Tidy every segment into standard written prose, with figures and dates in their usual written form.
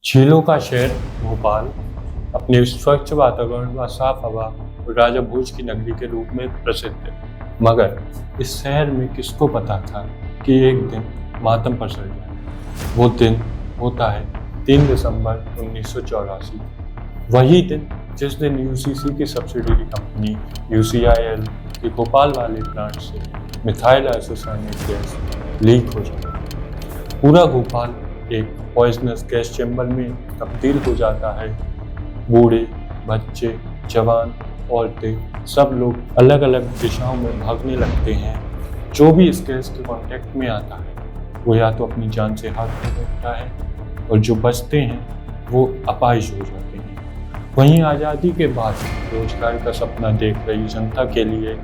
झीलों का शहर भोपाल अपने स्वच्छ वातावरण व साफ हवा और राजा भोज की नगरी के रूप में प्रसिद्ध है। मगर इस शहर में किसको पता था कि एक दिन मातम पसर जाए। वो दिन होता है 3 दिसंबर 1984। वही दिन जिस दिन यूसीसी की सब्सिडियरी कंपनी यूसीआईएल के भोपाल वाले प्लांट से मिथाइल आइसोसाइनेट गैस लीक हो जाता है। पूरा भोपाल एक पॉइजनस गैस चैम्बर में तब्दील हो जाता है। बूढ़े, बच्चे, जवान, औरतें सब लोग अलग अलग दिशाओं में भागने लगते हैं। जो भी इस गैस के कांटेक्ट में आता है वो या तो अपनी जान से हाथ धो बैठता है और जो बचते हैं वो अपाहिज हो जाते हैं। वहीं आज़ादी के बाद रोजगार का सपना देख रही जनता के लिए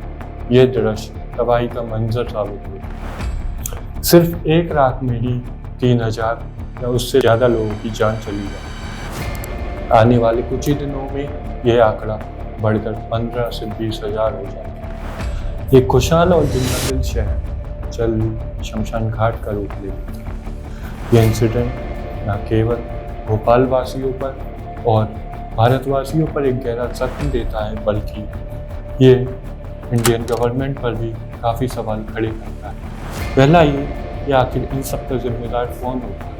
यह दृश्य तबाही का मंजर साबित हुआ। सिर्फ एक रात में ही 3000 या उससे ज़्यादा लोगों की जान चली गई। आने वाले कुछ ही दिनों में यह आंकड़ा बढ़कर 15 से 20,000 हो जाएगा। ये खुशहाल और दिल शहर जल्द शमशान घाट का रूप ले लेता है। यह इंसिडेंट न केवल भोपाल वासियों पर और भारतवासियों पर एक गहरा जख्म देता है, बल्कि ये इंडियन गवर्नमेंट पर भी काफ़ी सवाल खड़े करता है। पहला ये आखिर इन सब का जिम्मेदार कौन होता है?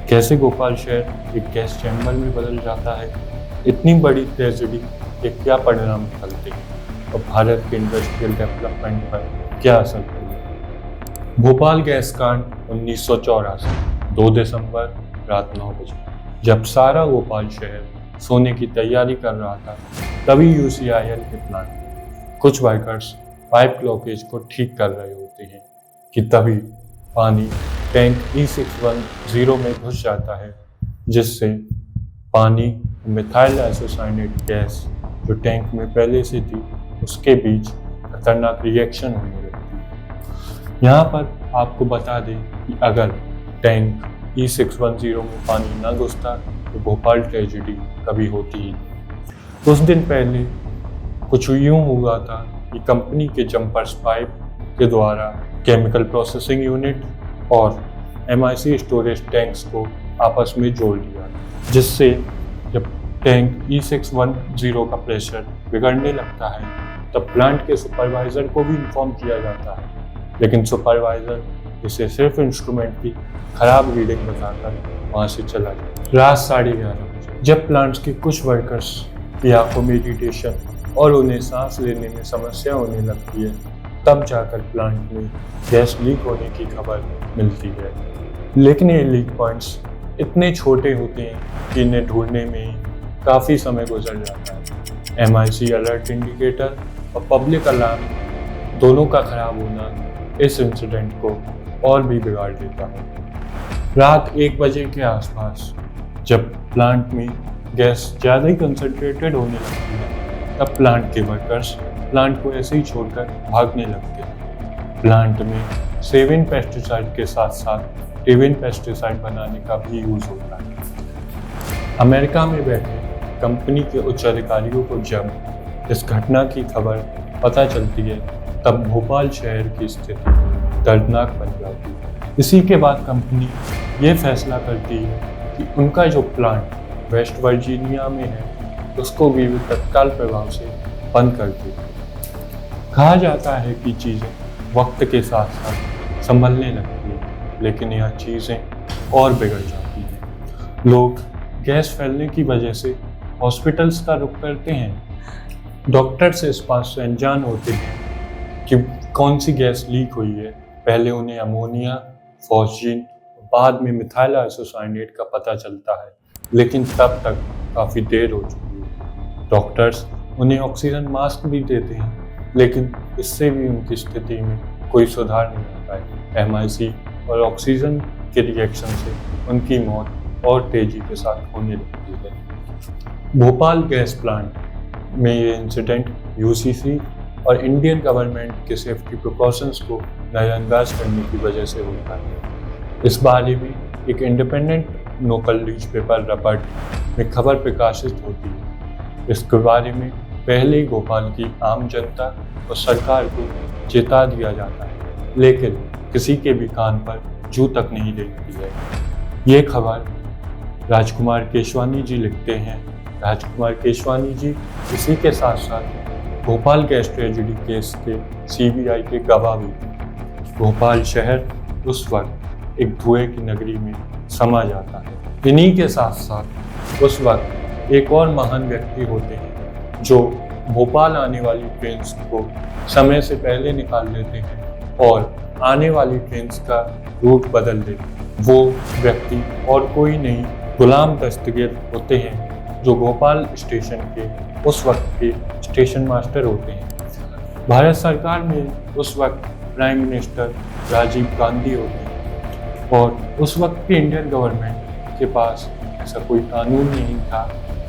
कैसे भोपाल शहर एक गैस चैम्बर में बदल जाता है? इतनी बड़ी ट्रेजेडी के क्या परिणाम निकलते हैं और भारत के इंडस्ट्रियल डेवलपमेंट पर क्या असर पड़ेगा? भोपाल गैस कांड 1984, 2 दिसंबर रात 9 बजे। जब सारा भोपाल शहर सोने की तैयारी कर रहा था, तभी यूसीआईएल के प्लांट में कुछ वर्कर्स पाइप ब्लॉकेज को ठीक कर रहे होते हैं कि तभी पानी टैंक E610 में घुस जाता है, जिससे पानी मिथाइल आइसोसाइनेट गैस जो टैंक में पहले से थी उसके बीच खतरनाक रिएक्शन होने लगती है। यहाँ पर आपको बता दें कि अगर टैंक E610 में पानी न घुसता तो भोपाल ट्रेजेडी कभी होती ही नहीं। कुछ दिन पहले कुछ यूँ हुआ था कि कंपनी के जंपर्स पाइप के द्वारा केमिकल प्रोसेसिंग यूनिट और MIC स्टोरेज टैंक्स को आपस में जोड़ दिया, जिससे जब टैंक E610 का प्रेशर बिगड़ने लगता है तब प्लांट के सुपरवाइज़र को भी इन्फॉर्म किया जाता है, लेकिन सुपरवाइज़र इसे सिर्फ इंस्ट्रूमेंट की खराब रीडिंग बताकर वहाँ से चला जाता। रात 11:30 बजे जब प्लांट्स के कुछ वर्कर्स की आंखों में इरिटेशन और उन्हें सांस लेने में समस्या होने लगती है, तब जाकर प्लांट में गैस लीक होने की खबर मिलती है। लेकिन ये लीक पॉइंट्स इतने छोटे होते हैं कि इन्हें ढूंढने में काफ़ी समय गुजर जाता है। MIC अलर्ट इंडिकेटर और पब्लिक अलार्म दोनों का खराब होना इस इंसिडेंट को और भी बिगाड़ देता है। रात 1 बजे के आसपास जब प्लांट में गैस ज़्यादा ही कंसंट्रेटेड होने लगती है, तब प्लांट के वर्कर्स प्लांट को ऐसे ही छोड़कर भागने लगते हैं। प्लांट में सेविन पेस्टिसाइड के साथ साथ टिविन पेस्टिसाइड बनाने का भी यूज़ होता है। अमेरिका में बैठे कंपनी के उच्च अधिकारियों को जब इस घटना की खबर पता चलती है, तब भोपाल शहर की स्थिति दर्दनाक बन जाती है। इसी के बाद कंपनी ये फैसला करती है कि उनका जो प्लांट वेस्ट वर्जीनिया में है उसको भी तत्काल प्रभाव से बंद कर दी। कहा जाता है कि चीज़ें वक्त के साथ साथ संभलने लगती हैं, लेकिन यह चीज़ें और बिगड़ जाती हैं। लोग गैस फैलने की वजह से हॉस्पिटल्स का रुख करते हैं। डॉक्टर्स इस बात से अनजान होते हैं कि कौन सी गैस लीक हुई है। पहले उन्हें अमोनिया, फॉस्जीन, बाद में मिथाइल आइसोसाइनेट का पता चलता है, लेकिन तब तक काफ़ी देर हो चुकी है। डॉक्टर्स उन्हें ऑक्सीजन मास्क भी देते हैं, लेकिन इससे भी उनकी स्थिति में कोई सुधार नहीं होता है। MIC और ऑक्सीजन के रिएक्शन से उनकी मौत और तेज़ी के साथ होने लगती है। भोपाल गैस प्लांट में ये इंसिडेंट यूसीसी और इंडियन गवर्नमेंट के सेफ्टी प्रिकॉशंस को नज़रअंदाज करने की वजह से होता है। इस बारे में एक इंडिपेंडेंट लोकल न्यूज़पेपर रबर्ट में खबर प्रकाशित होती है। इसके बारे में पहले ही भोपाल की आम जनता और सरकार को चेता दिया जाता है, लेकिन किसी के भी कान पर जू तक नहीं लगती है। ये खबर राजकुमार केशवानी जी लिखते हैं, राजकुमार केशवानी जी इसी के साथ साथ भोपाल गैस ट्रेजेडी केस के सीबीआई के गवाह भी थे। भोपाल शहर उस वक्त एक धुएं की नगरी में समा जाता है। इन्हीं के साथ साथ उस वक्त एक और महान व्यक्ति होते हैं जो भोपाल आने वाली ट्रेन्स को समय से पहले निकाल लेते हैं और आने वाली ट्रेन्स का रूट बदल देते हैं। वो व्यक्ति और कोई नहीं, गुलाम दस्तगीर होते हैं, जो भोपाल स्टेशन के उस वक्त के स्टेशन मास्टर होते हैं। भारत सरकार में उस वक्त प्राइम मिनिस्टर राजीव गांधी होते हैं और उस वक्त की इंडियन गवर्नमेंट के पास ऐसा कोई कानून नहीं था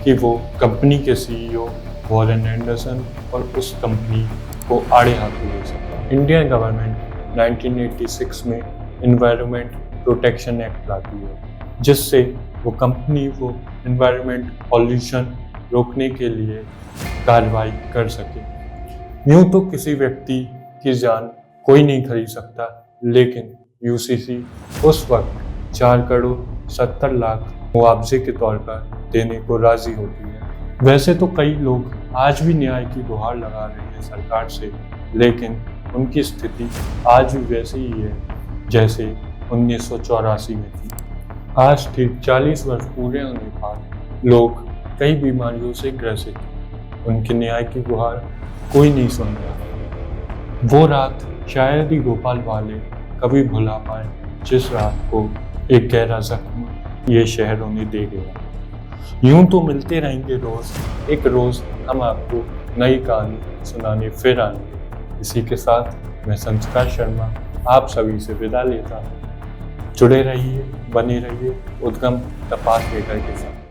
कि वो कंपनी के सीईओ वॉरेन एंडरसन और उस कंपनी को आड़े हाथों ले सके। इंडियन गवर्नमेंट 1986 में एनवायरनमेंट प्रोटेक्शन एक्ट लाती है, जिससे वो कंपनी वो एनवायरनमेंट पॉल्यूशन रोकने के लिए कार्रवाई कर सके। यूँ तो किसी व्यक्ति की जान कोई नहीं खरीद सकता, लेकिन यूसीसी उस वक्त 4,70,00,000 मुआवजे के तौर पर देने को राजी होती है। वैसे तो कई लोग आज भी न्याय की गुहार लगा रहे हैं सरकार से, लेकिन उनकी स्थिति आज भी वैसी ही है जैसे 1984 में थी। आज ठीक 40 वर्ष पूरे होने पर लोग कई बीमारियों से ग्रसित हैं। उनके न्याय की गुहार कोई नहीं सुन रहा। वो रात शायद ही भोपाल वाले कभी भुला पाए, जिस रात को एक गहरा जख्म ये शहर उन्हें दे गया। यूं तो मिलते रहेंगे रोज, एक रोज हम आपको नई कहानी सुनाने फिर आएंगे। इसी के साथ मैं संस्कार शर्मा आप सभी से विदा लेता हूँ। जुड़े रहिए, बने रहिए उद्गम तपास लेकर के साथ।